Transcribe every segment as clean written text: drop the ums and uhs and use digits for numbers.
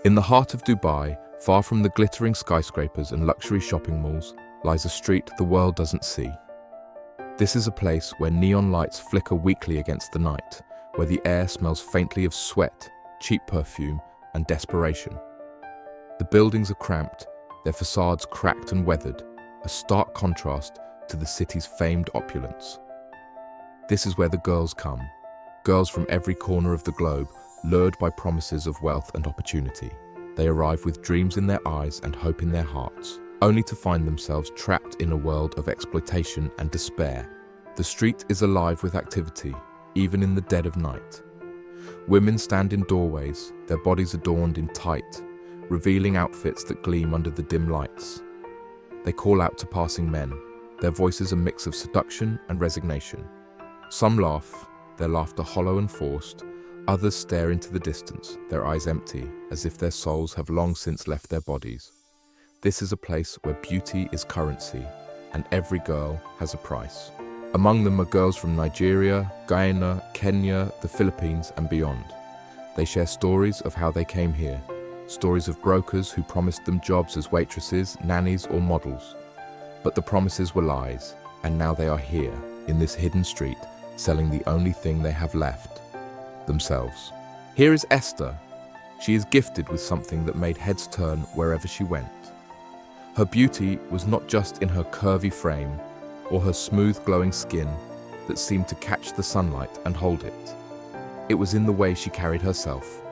In the heart of Dubai, far from the glittering skyscrapers and luxury shopping malls, lies a street the world doesn't see. This is a place where neon lights flicker weakly against the night, where the air smells faintly of sweat, cheap perfume, and desperation. The buildings are cramped, their facades cracked and weathered, a stark contrast to the city's famed opulence. This is where the girls come, girls from every corner of the globe, lured by promises of wealth and opportunity. They arrive with dreams in their eyes and hope in their hearts, only to find themselves trapped in a world of exploitation and despair. The street is alive with activity, even in the dead of night. Women stand in doorways, their bodies adorned in tight, revealing outfits that gleam under the dim lights. They call out to passing men, their voices a mix of seduction and resignation. Some laugh, their laughter hollow and forced. Others stare into the distance, their eyes empty, as if their souls have long since left their bodies. This is a place where beauty is currency, and every girl has a price. Among them are girls from Nigeria, Guyana, Kenya, the Philippines, and beyond. They share stories of how they came here, stories of brokers who promised them jobs as waitresses, nannies, or models. But the promises were lies, and now they are here, in this hidden street, selling the only thing they have left: themselves. Here is Esther. She is gifted with something that made heads turn wherever she went. Her beauty was not just in her curvy frame or her smooth glowing skin that seemed to catch the sunlight and hold it. It was in the way she carried herself,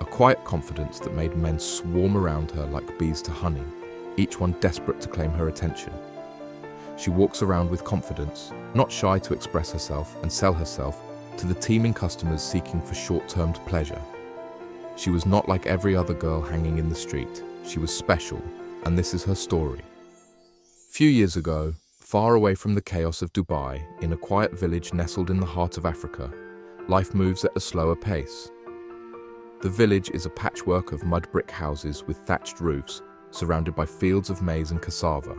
a quiet confidence that made men swarm around her like bees to honey, each one desperate to claim her attention. She walks around with confidence, not shy to express herself and sell herself to the teeming customers seeking for short-term pleasure. She was not like every other girl hanging in the street. She was special, and this is her story. Few years ago, far away from the chaos of Dubai, in a quiet village nestled in the heart of Africa, life moves at a slower pace. The village is a patchwork of mud brick houses with thatched roofs, surrounded by fields of maize and cassava.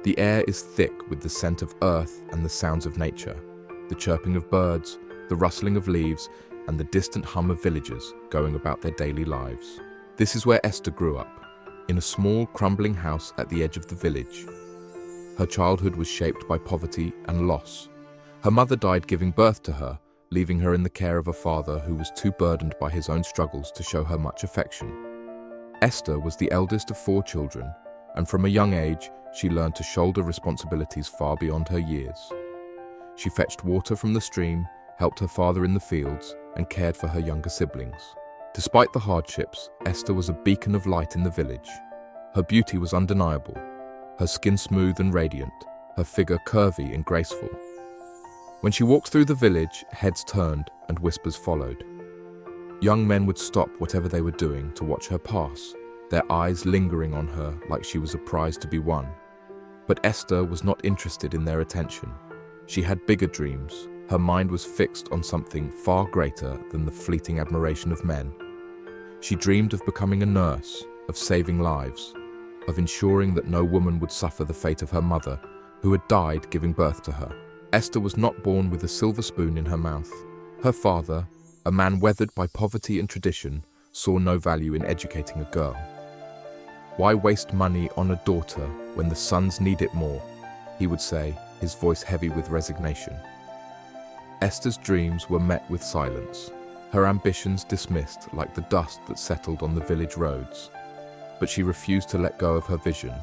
The air is thick with the scent of earth and the sounds of nature, the chirping of birds, the rustling of leaves, and the distant hum of villagers going about their daily lives. This is where Esther grew up, in a small, crumbling house at the edge of the village. Her childhood was shaped by poverty and loss. Her mother died giving birth to her, leaving her in the care of a father who was too burdened by his own struggles to show her much affection. Esther was the eldest of 4 children, and from a young age, she learned to shoulder responsibilities far beyond her years. She fetched water from the stream, helped her father in the fields, and cared for her younger siblings. Despite the hardships, Esther was a beacon of light in the village. Her beauty was undeniable, her skin smooth and radiant, her figure curvy and graceful. When she walked through the village, heads turned and whispers followed. Young men would stop whatever they were doing to watch her pass, their eyes lingering on her like she was a prize to be won. But Esther was not interested in their attention. She had bigger dreams. Her mind was fixed on something far greater than the fleeting admiration of men. She dreamed of becoming a nurse, of saving lives, of ensuring that no woman would suffer the fate of her mother, who had died giving birth to her. Esther was not born with a silver spoon in her mouth. Her father, a man weathered by poverty and tradition, saw no value in educating a girl. "Why waste money on a daughter when the sons need it more?" he would say, his voice heavy with resignation. Esther's dreams were met with silence, her ambitions dismissed like the dust that settled on the village roads. But she refused to let go of her vision,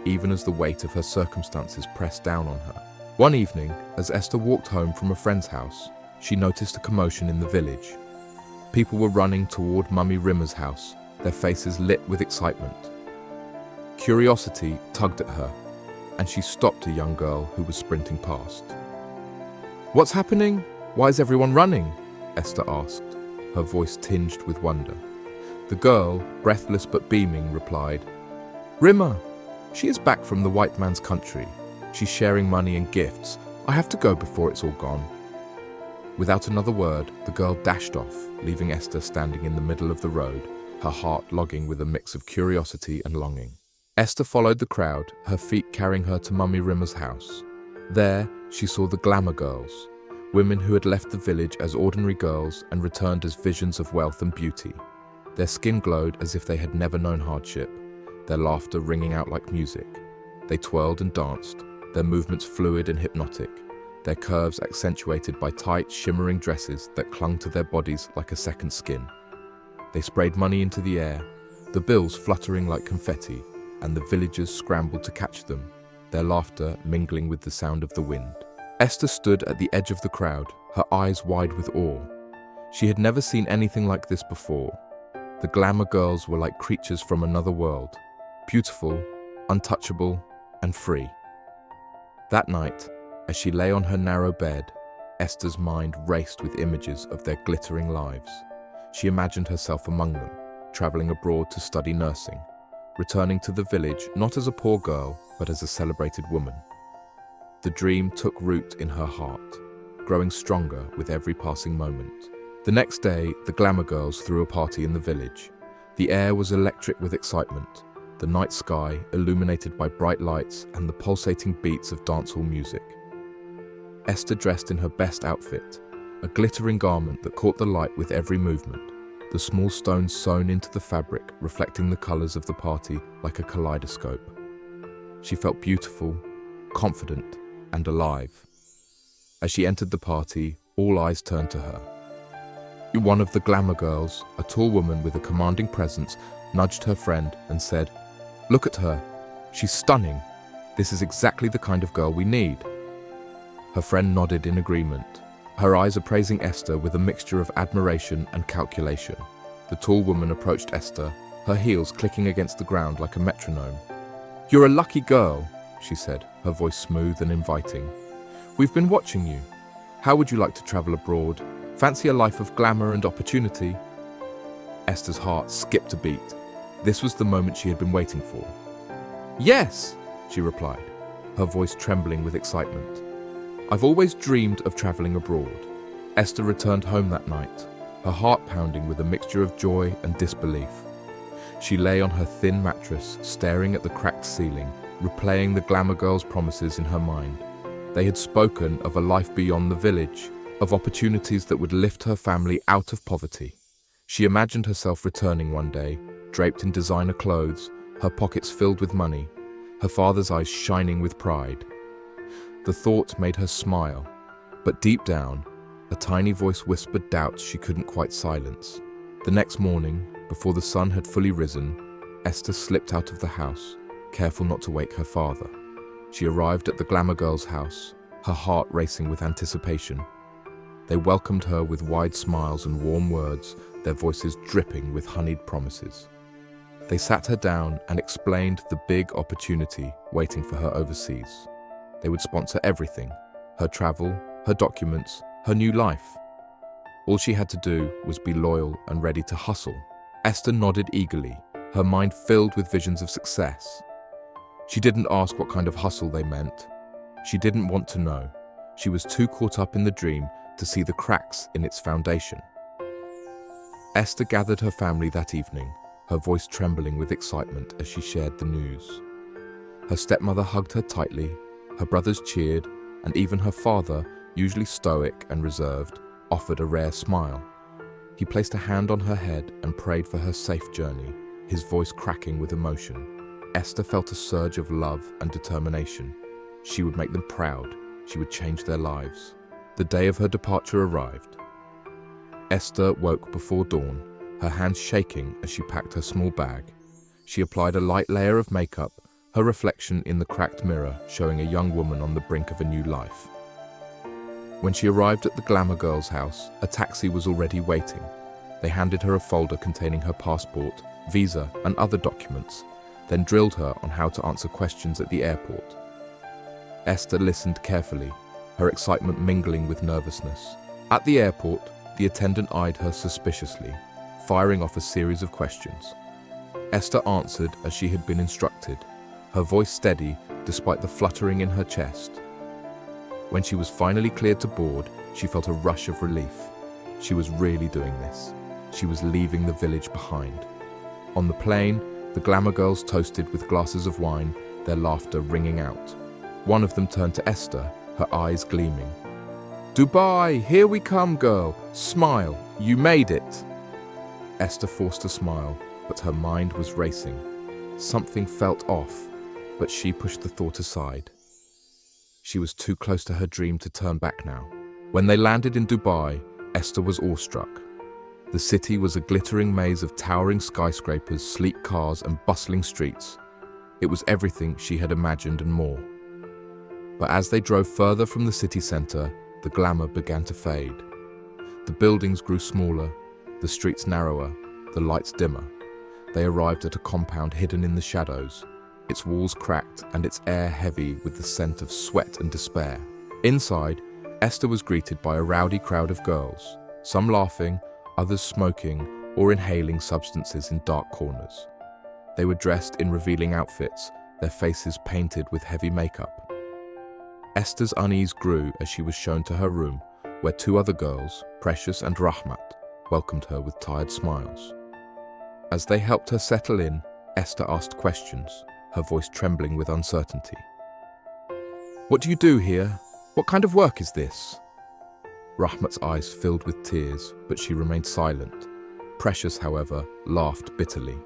even as the weight of her circumstances pressed down on her. One evening, as Esther walked home from a friend's house, she noticed a commotion in the village. People were running toward Mummy Rimmer's house, their faces lit with excitement. Curiosity tugged at her, and she stopped a young girl who was sprinting past. "What's happening? Why is everyone running?" Esther asked, her voice tinged with wonder. The girl, breathless but beaming, replied, "Rimmer, she is back from the white man's country. She's sharing money and gifts. I have to go before it's all gone." Without another word, the girl dashed off, leaving Esther standing in the middle of the road, her heart logging with a mix of curiosity and longing. Esther followed the crowd, her feet carrying her to Mummy Rimmer's house. There, she saw the glamour girls, women who had left the village as ordinary girls and returned as visions of wealth and beauty. Their skin glowed as if they had never known hardship, their laughter ringing out like music. They twirled and danced, their movements fluid and hypnotic, their curves accentuated by tight, shimmering dresses that clung to their bodies like a second skin. They sprayed money into the air, the bills fluttering like confetti, and the villagers scrambled to catch them, their laughter mingling with the sound of the wind. Esther stood at the edge of the crowd, her eyes wide with awe. She had never seen anything like this before. The glamour girls were like creatures from another world, beautiful, untouchable, and free. That night, as she lay on her narrow bed, Esther's mind raced with images of their glittering lives. She imagined herself among them, traveling abroad to study nursing, returning to the village not as a poor girl, but as a celebrated woman. The dream took root in her heart, growing stronger with every passing moment. The next day, the glamour girls threw a party in the village. The air was electric with excitement, the night sky illuminated by bright lights and the pulsating beats of dancehall music. Esther dressed in her best outfit, a glittering garment that caught the light with every movement, the small stones sewn into the fabric reflecting the colors of the party like a kaleidoscope. She felt beautiful, confident, and alive. As she entered the party, all eyes turned to her. One of the glamour girls, a tall woman with a commanding presence, nudged her friend and said, "Look at her. She's stunning. This is exactly the kind of girl we need." Her friend nodded in agreement, her eyes appraising Esther with a mixture of admiration and calculation. The tall woman approached Esther, her heels clicking against the ground like a metronome. "You're a lucky girl," she said, her voice smooth and inviting. "We've been watching you. How would you like to travel abroad? Fancy a life of glamour and opportunity?" Esther's heart skipped a beat. This was the moment she had been waiting for. "Yes," she replied, her voice trembling with excitement. "I've always dreamed of traveling abroad." Esther returned home that night, her heart pounding with a mixture of joy and disbelief. She lay on her thin mattress, staring at the cracked ceiling, replaying the glamour girl's promises in her mind. They had spoken of a life beyond the village, of opportunities that would lift her family out of poverty. She imagined herself returning one day, draped in designer clothes, her pockets filled with money, her father's eyes shining with pride. The thought made her smile, but deep down, a tiny voice whispered doubts she couldn't quite silence. The next morning, before the sun had fully risen, Esther slipped out of the house, careful not to wake her father. She arrived at the glamour girl's house, her heart racing with anticipation. They welcomed her with wide smiles and warm words, their voices dripping with honeyed promises. They sat her down and explained the big opportunity waiting for her overseas. They would sponsor everything, her travel, her documents, her new life. All she had to do was be loyal and ready to hustle. Esther nodded eagerly, her mind filled with visions of success. She didn't ask what kind of hustle they meant. She didn't want to know. She was too caught up in the dream to see the cracks in its foundation. Esther gathered her family that evening, her voice trembling with excitement as she shared the news. Her stepmother hugged her tightly, her brothers cheered, and even her father, usually stoic and reserved, offered a rare smile. He placed a hand on her head and prayed for her safe journey, his voice cracking with emotion. Esther felt a surge of love and determination. She would make them proud. She would change their lives. The day of her departure arrived. Esther woke before dawn, her hands shaking as she packed her small bag. She applied a light layer of makeup, her reflection in the cracked mirror showing a young woman on the brink of a new life. When she arrived at the glamour girl's house, a taxi was already waiting. They handed her a folder containing her passport, visa, and other documents, then drilled her on how to answer questions at the airport. Esther listened carefully, her excitement mingling with nervousness. At the airport, the attendant eyed her suspiciously, firing off a series of questions. Esther answered as she had been instructed, her voice steady despite the fluttering in her chest. When she was finally cleared to board, she felt a rush of relief. She was really doing this. She was leaving the village behind. On the plane, the glamour girls toasted with glasses of wine, their laughter ringing out. One of them turned to Esther, her eyes gleaming. "Dubai, here we come, girl. Smile, you made it." Esther forced a smile, but her mind was racing. Something felt off, but she pushed the thought aside. She was too close to her dream to turn back now. When they landed in Dubai, Esther was awestruck. The city was a glittering maze of towering skyscrapers, sleek cars, and bustling streets. It was everything she had imagined and more. But as they drove further from the city centre, the glamour began to fade. The buildings grew smaller, the streets narrower, the lights dimmer. They arrived at a compound hidden in the shadows, its walls cracked and its air heavy with the scent of sweat and despair. Inside, Esther was greeted by a rowdy crowd of girls, some laughing, others smoking or inhaling substances in dark corners. They were dressed in revealing outfits, their faces painted with heavy makeup. Esther's unease grew as she was shown to her room, where two other girls, Precious and Rahmat, welcomed her with tired smiles. As they helped her settle in, Esther asked questions, her voice trembling with uncertainty. "What do you do here? What kind of work is this?" Rahmat's eyes filled with tears, but she remained silent. Precious, however, laughed bitterly.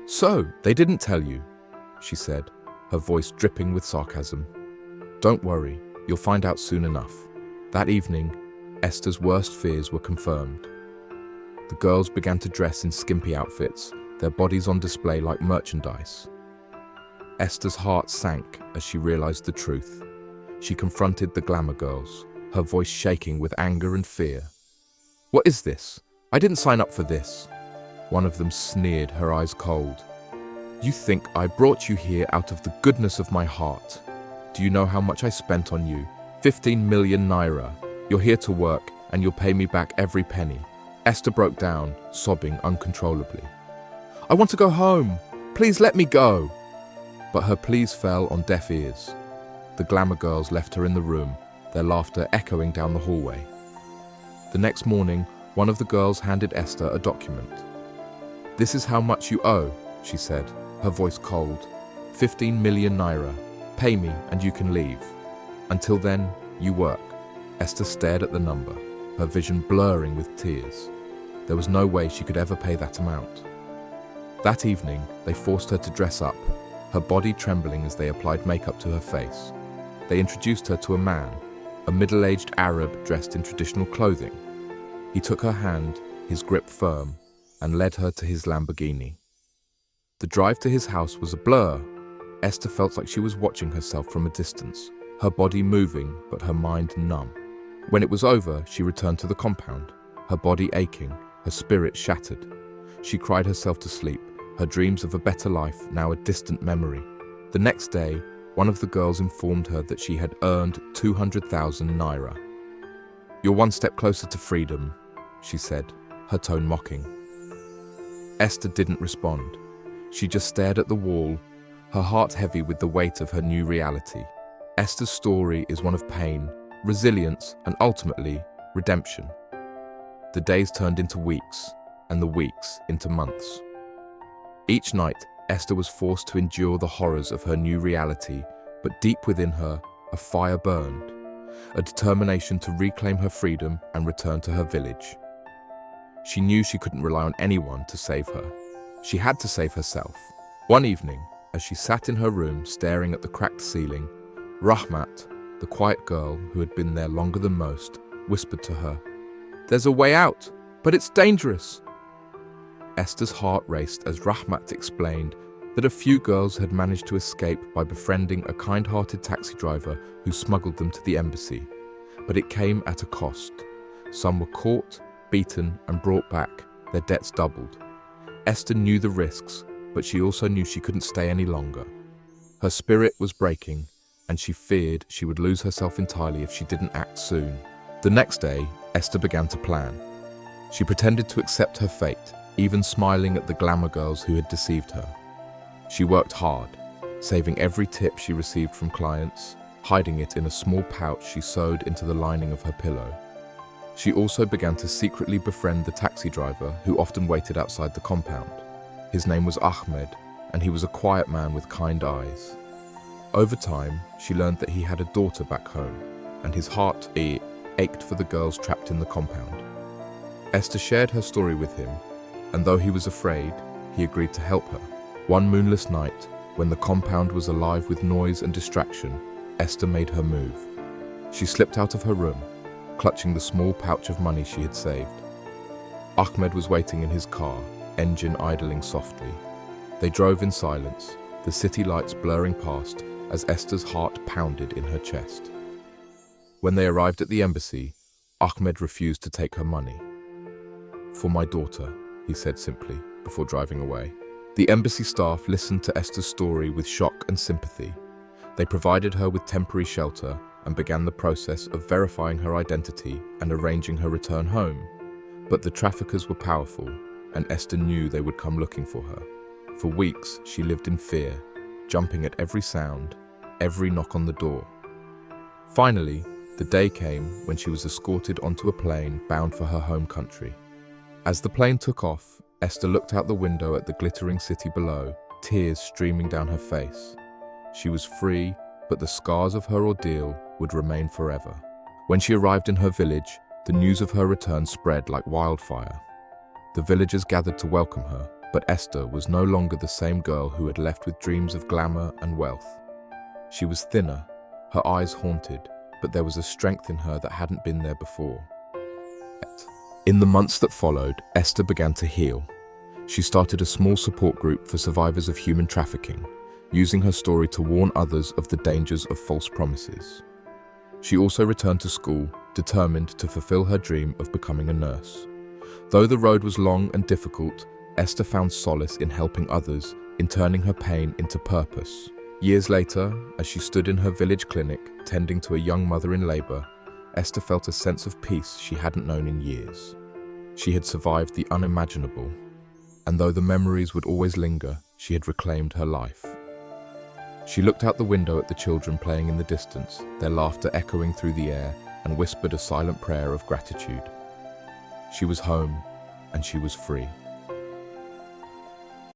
"So, they didn't tell you," she said, her voice dripping with sarcasm. "Don't worry, you'll find out soon enough." That evening, Esther's worst fears were confirmed. The girls began to dress in skimpy outfits, their bodies on display like merchandise. Esther's heart sank as she realized the truth. She confronted the glamour girls, her voice shaking with anger and fear. "What is this? I didn't sign up for this." One of them sneered, her eyes cold. "You think I brought you here out of the goodness of my heart. Do you know how much I spent on you? 15 million naira. You're here to work, and you'll pay me back every penny." Esther broke down, sobbing uncontrollably. "I want to go home. Please let me go." But her pleas fell on deaf ears. The glamour girls left her in the room, their laughter echoing down the hallway. The next morning, one of the girls handed Esther a document. "This is how much you owe," she said, her voice cold. 15 million naira. Pay me and you can leave. Until then, you work." Esther stared at the number, her vision blurring with tears. There was no way she could ever pay that amount. That evening, they forced her to dress up, her body trembling as they applied makeup to her face. They introduced her to a man, a middle-aged Arab dressed in traditional clothing. He took her hand, his grip firm, and led her to his Lamborghini. The drive to his house was a blur. Esther felt like she was watching herself from a distance, her body moving but her mind numb. When it was over, she returned to the compound, her body aching, her spirit shattered. She cried herself to sleep, her dreams of a better life now a distant memory. The next day, one of the girls informed her that she had earned 200,000 naira. "You're one step closer to freedom," she said, her tone mocking. Esther didn't respond. She just stared at the wall, her heart heavy with the weight of her new reality. Esther's story is one of pain, resilience, and ultimately, redemption. The days turned into weeks, and the weeks into months. Each night, Esther was forced to endure the horrors of her new reality, but deep within her, a fire burned, a determination to reclaim her freedom and return to her village. She knew she couldn't rely on anyone to save her. She had to save herself. One evening, as she sat in her room staring at the cracked ceiling, Rahmat, the quiet girl who had been there longer than most, whispered to her, "There's a way out, but it's dangerous." Esther's heart raced as Rahmat explained that a few girls had managed to escape by befriending a kind-hearted taxi driver who smuggled them to the embassy. But it came at a cost. Some were caught, beaten, and brought back, their debts doubled. Esther knew the risks, but she also knew she couldn't stay any longer. Her spirit was breaking, and she feared she would lose herself entirely if she didn't act soon. The next day, Esther began to plan. She pretended to accept her fate, even smiling at the glamour girls who had deceived her. She worked hard, saving every tip she received from clients, hiding it in a small pouch she sewed into the lining of her pillow. She also began to secretly befriend the taxi driver who often waited outside the compound. His name was Ahmed, and he was a quiet man with kind eyes. Over time, she learned that he had a daughter back home, and his heart ached for the girls trapped in the compound. Esther shared her story with him, and though he was afraid, he agreed to help her. One moonless night, when the compound was alive with noise and distraction, Esther made her move. She slipped out of her room, clutching the small pouch of money she had saved. Ahmed was waiting in his car, engine idling softly. They drove in silence, the city lights blurring past as Esther's heart pounded in her chest. When they arrived at the embassy, Ahmed refused to take her money. "For my daughter," he said simply, before driving away. The embassy staff listened to Esther's story with shock and sympathy. They provided her with temporary shelter and began the process of verifying her identity and arranging her return home. But the traffickers were powerful, and Esther knew they would come looking for her. For weeks, she lived in fear, jumping at every sound, every knock on the door. Finally, the day came when she was escorted onto a plane bound for her home country. As the plane took off, Esther looked out the window at the glittering city below, tears streaming down her face. She was free, but the scars of her ordeal would remain forever. When she arrived in her village, the news of her return spread like wildfire. The villagers gathered to welcome her, but Esther was no longer the same girl who had left with dreams of glamour and wealth. She was thinner, her eyes haunted, but there was a strength in her that hadn't been there before. In the months that followed, Esther began to heal. She started a small support group for survivors of human trafficking, using her story to warn others of the dangers of false promises. She also returned to school, determined to fulfill her dream of becoming a nurse. Though the road was long and difficult, Esther found solace in helping others, in turning her pain into purpose. Years later, as she stood in her village clinic, tending to a young mother in labor, Esther felt a sense of peace she hadn't known in years. She had survived the unimaginable, and though the memories would always linger, she had reclaimed her life. She looked out the window at the children playing in the distance, their laughter echoing through the air, and whispered a silent prayer of gratitude. She was home, and she was free.